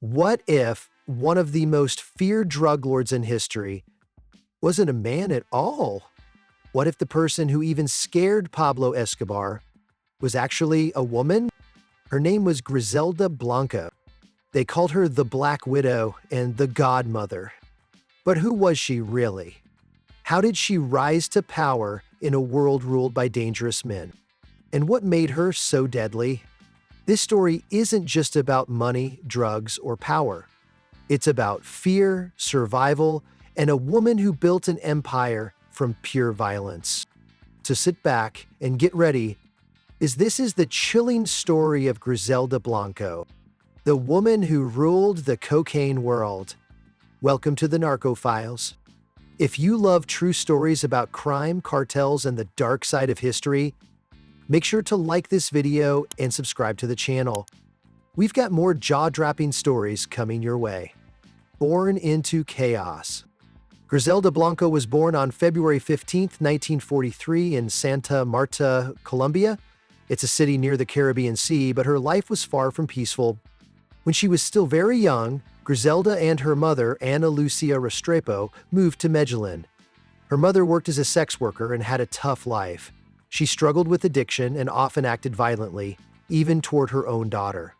What if one of the most feared drug lords in history wasn't a man at all? What if the person who even scared Pablo Escobar was actually a woman? Her name was Griselda Blanco. They called her the Black Widow and the Godmother. But who was she really? How did she rise to power in a world ruled by dangerous men? And what made her so deadly? This story isn't just about money, drugs, or power. It's about fear, survival, and a woman who built an empire from pure violence. So sit back and get ready, as this is the chilling story of Griselda Blanco, the woman who ruled the cocaine world. Welcome to the Narco Files. If you love true stories about crime, cartels, and the dark side of history, make sure to like this video and subscribe to the channel. We've got more jaw-dropping stories coming your way. Born into chaos. Griselda Blanco was born on February 15, 1943 in Santa Marta, Colombia. It's a city near the Caribbean Sea, but her life was far from peaceful. When she was still very young, Griselda and her mother, Ana Lucia Restrepo, moved to Medellin. Her mother worked as a sex worker and had a tough life. She struggled with addiction and often acted violently, even toward her own daughter.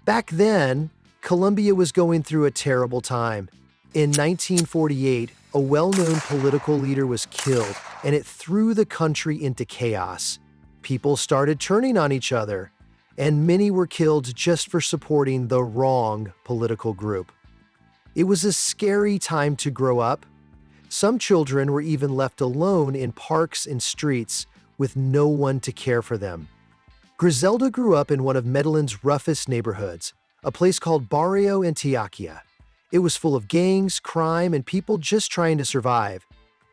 Back then, Colombia was going through a terrible time. In 1948, a well-known political leader was killed, and it threw the country into chaos. People started turning on each other, and many were killed just for supporting the wrong political group. It was a scary time to grow up. Some children were even left alone in parks and streets with no one to care for them. Griselda grew up in one of Medellin's roughest neighborhoods, a place called Barrio Antioquia. It was full of gangs, crime, and people just trying to survive.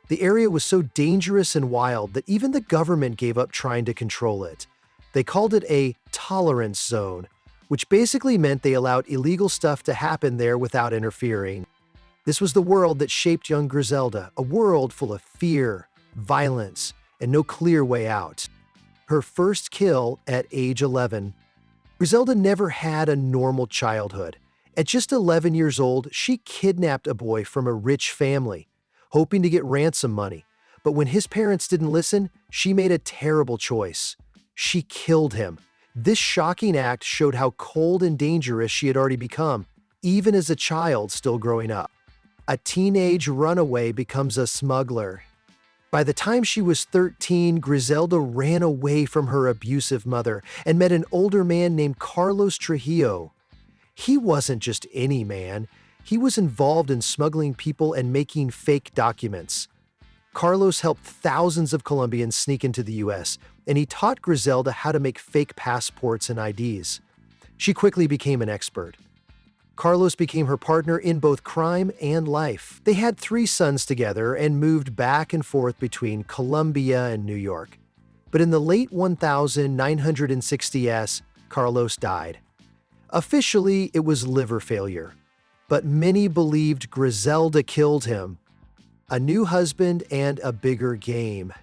The area was so dangerous and wild that even the government gave up trying to control it. They called it a tolerance zone, which basically meant they allowed illegal stuff to happen there without interfering. This was the world that shaped young Griselda, a world full of fear, violence, and no clear way out. Her first kill at age 11. Griselda never had a normal childhood. At just 11 years old, she kidnapped a boy from a rich family, hoping to get ransom money. But when his parents didn't listen, she made a terrible choice. She killed him. This shocking act showed how cold and dangerous she had already become, even as a child still growing up. A teenage runaway becomes a smuggler. By the time she was 13, Griselda ran away from her abusive mother and met an older man named Carlos Trujillo. He wasn't just any man. He was involved in smuggling people and making fake documents. Carlos helped thousands of Colombians sneak into the U.S., and he taught Griselda how to make fake passports and IDs. She quickly became an expert. Carlos became her partner in both crime and life. They had 3 sons together and moved back and forth between Colombia and New York. But in the late 1960s, Carlos died. Officially, it was liver failure, but many believed Griselda killed him. A new husband and a bigger game.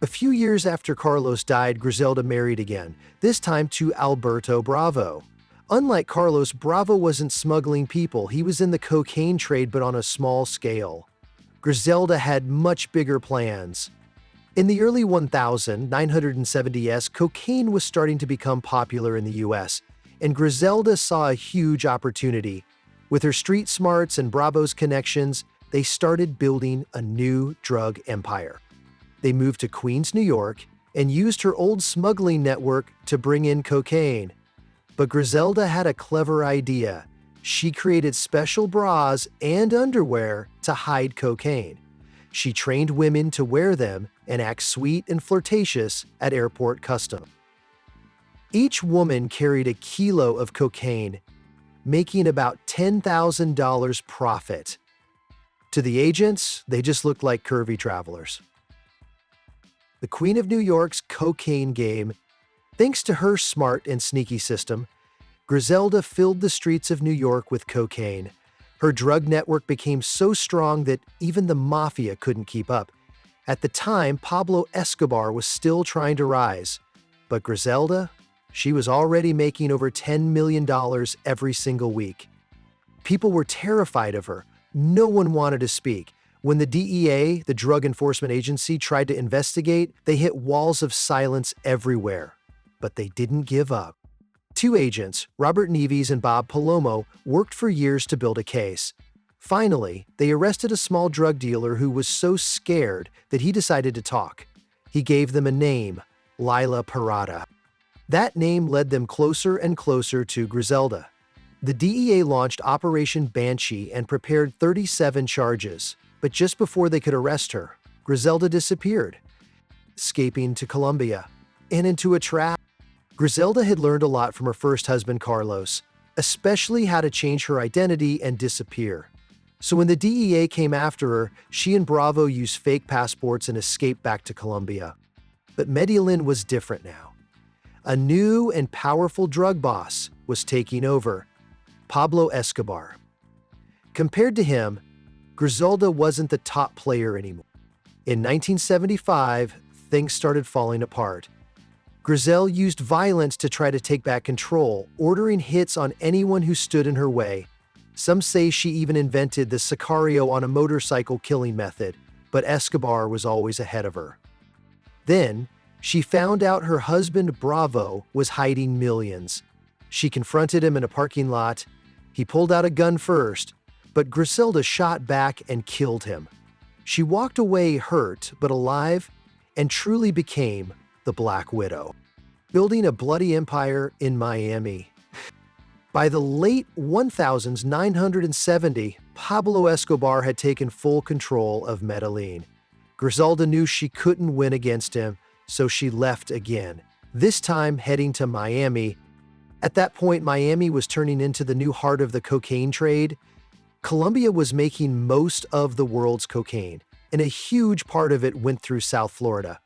A few years after Carlos died, Griselda married again, this time to Alberto Bravo. Unlike Carlos, Bravo wasn't smuggling people. He was in the cocaine trade, but on a small scale. Griselda had much bigger plans. In the early 1970s, cocaine was starting to become popular in the U.S., and Griselda saw a huge opportunity. With her street smarts and Bravo's connections, they started building a new drug empire. They moved to Queens, New York, and used her old smuggling network to bring in cocaine. But Griselda had a clever idea. She created special bras and underwear to hide cocaine. She trained women to wear them and act sweet and flirtatious at airport customs. Each woman carried a kilo of cocaine, making about $10,000 profit. To the agents, they just looked like curvy travelers. The Queen of New York's cocaine game. Thanks to her smart and sneaky system, Griselda filled the streets of New York with cocaine. Her drug network became so strong that even the mafia couldn't keep up. At the time, Pablo Escobar was still trying to rise, but Griselda, She was already making over $10 million every single week. People were terrified of her. No one wanted to speak. When the DEA, the Drug Enforcement Agency, tried to investigate, they hit walls of silence everywhere. But they didn't give up. Two agents, Robert Neves and Bob Palomo, worked for years to build a case. Finally, they arrested a small drug dealer who was so scared that he decided to talk. He gave them a name, Lila Parada. That name led them closer and closer to Griselda. The DEA launched Operation Banshee and prepared 37 charges, but just before they could arrest her, Griselda disappeared, escaping to Colombia and into a trap. Griselda had learned a lot from her first husband, Carlos, especially how to change her identity and disappear. So when the DEA came after her, she and Bravo used fake passports and escaped back to Colombia. But Medellin was different now. A new and powerful drug boss was taking over, Pablo Escobar. Compared to him, Griselda wasn't the top player anymore. In 1975, things started falling apart. Griselda used violence to try to take back control, ordering hits on anyone who stood in her way. Some say she even invented the Sicario on a motorcycle killing method, but Escobar was always ahead of her. Then, she found out her husband Bravo was hiding millions. She confronted him in a parking lot. He pulled out a gun first, but Griselda shot back and killed him. She walked away hurt but alive and truly became the Black Widow, building a bloody empire in Miami. By the late 1970s, Pablo Escobar had taken full control of Medellin. Griselda knew she couldn't win against him, so she left again, this time heading to Miami. At that point, Miami was turning into the new heart of the cocaine trade. Colombia was making most of the world's cocaine, and a huge part of it went through South Florida.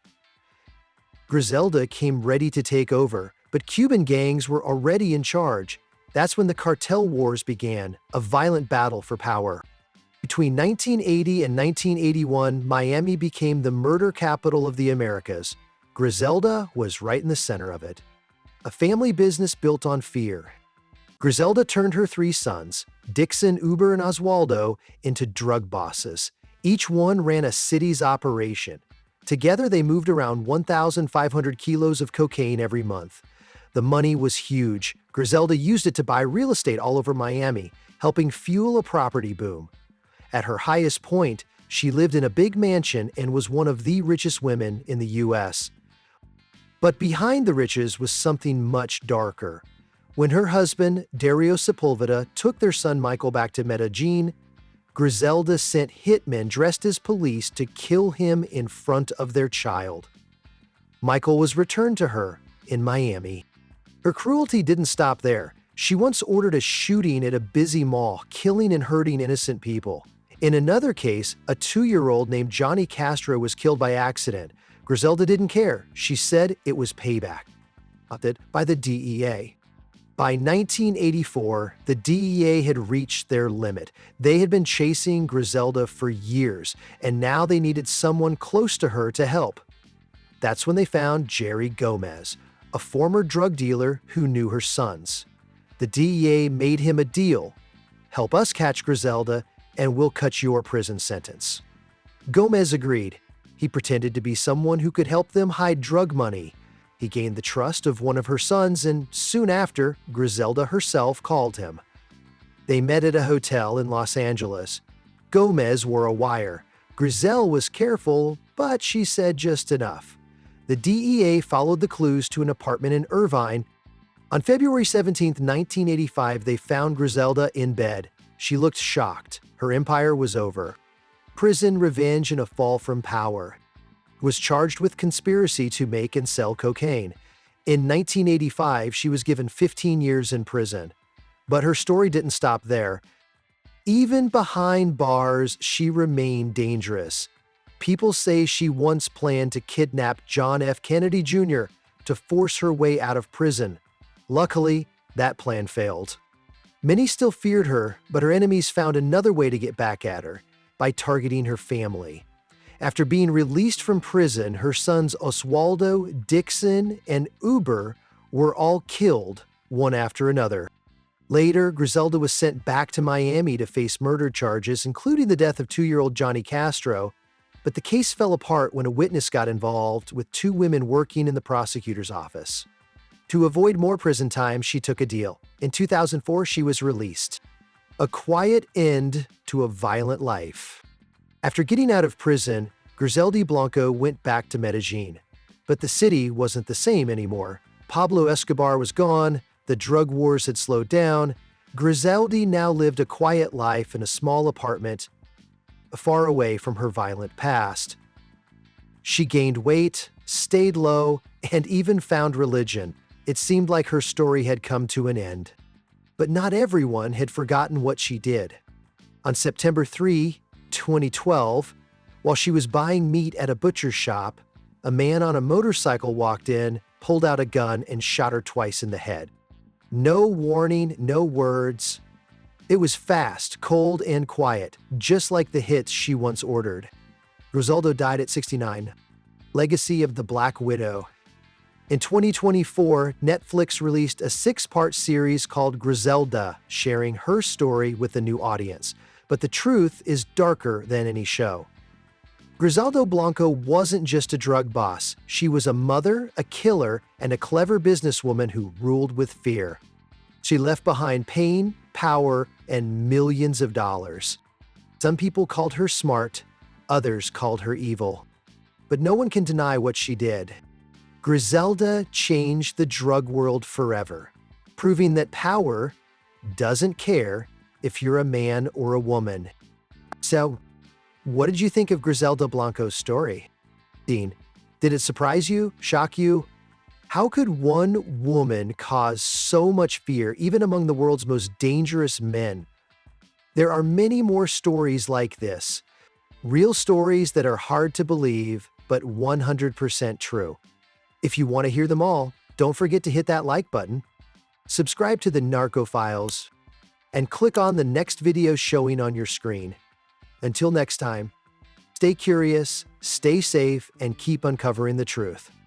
Griselda came ready to take over, but Cuban gangs were already in charge. That's when the Cartel Wars began, a violent battle for power. Between 1980 and 1981, Miami became the murder capital of the Americas. Griselda was right in the center of it. A family business built on fear. Griselda turned her three sons, Dixon, Uber, and Oswaldo, into drug bosses. Each one ran a city's operation. Together, they moved around 1,500 kilos of cocaine every month. The money was huge. Griselda used it to buy real estate all over Miami, helping fuel a property boom. At her highest point, she lived in a big mansion and was one of the richest women in the U.S. But behind the riches was something much darker. When her husband, Dario Sepulveda, took their son Michael back to Medellin, Griselda sent hitmen dressed as police to kill him in front of their child. Michael was returned to her in Miami. Her cruelty didn't stop there. She once ordered a shooting at a busy mall, killing and hurting innocent people. In another case, a 2-year-old named Johnny Castro was killed by accident. Griselda didn't care. She said it was payback. By the DEA. By 1984, the DEA had reached their limit. They had been chasing Griselda for years, and now they needed someone close to her to help. That's when they found Jerry Gomez, a former drug dealer who knew her sons. The DEA made him a deal. Help us catch Griselda, and we'll cut your prison sentence. Gomez agreed. He pretended to be someone who could help them hide drug money. He gained the trust of one of her sons, and soon after, Griselda herself called him. They met at a hotel in Los Angeles. Gomez wore a wire. Griselda was careful, but she said just enough. The DEA followed the clues to an apartment in Irvine. On February 17, 1985, they found Griselda in bed. She looked shocked. Her empire was over. Prison, revenge, and a fall from power. Was charged with conspiracy to make and sell cocaine. In 1985, she was given 15 years in prison. But her story didn't stop there. Even behind bars, she remained dangerous. People say she once planned to kidnap John F. Kennedy Jr. to force her way out of prison. Luckily, that plan failed. Many still feared her, but her enemies found another way to get back at her, by targeting her family. After being released from prison, her sons Oswaldo, Dixon, and Uber were all killed, one after another. Later, Griselda was sent back to Miami to face murder charges, including the death of 2-year-old Johnny Castro, but the case fell apart when a witness got involved with 2 women working in the prosecutor's office. To avoid more prison time, she took a deal. In 2004, she was released. A quiet end to a violent life. After getting out of prison, Griselda Blanco went back to Medellin. But the city wasn't the same anymore. Pablo Escobar was gone, the drug wars had slowed down. Griselda now lived a quiet life in a small apartment, far away from her violent past. She gained weight, stayed low, and even found religion. It seemed like her story had come to an end. But not everyone had forgotten what she did. On September 3, 2012, while she was buying meat at a butcher shop, a man on a motorcycle walked in, pulled out a gun, and shot her twice in the head. No warning, no words. It was fast, cold, and quiet, just like the hits she once ordered. Griselda died at 69. Legacy of the Black Widow. In 2024, Netflix released a 6-part series called Griselda, sharing her story with a new audience. But the truth is darker than any show. Griselda Blanco wasn't just a drug boss. She was a mother, a killer, and a clever businesswoman who ruled with fear. She left behind pain, power, and millions of dollars. Some people called her smart, others called her evil. But no one can deny what she did. Griselda changed the drug world forever, proving that power doesn't care if you're a man or a woman. So, what did you think of Griselda Blanco's story? Dean, did it surprise you, shock you? How could one woman cause so much fear, even among the world's most dangerous men? There are many more stories like this. Real stories that are hard to believe, but 100% true. If you want to hear them all, don't forget to hit that like button, subscribe to the Narco Files, and click on the next video showing on your screen. Until next time, stay curious, stay safe, and keep uncovering the truth.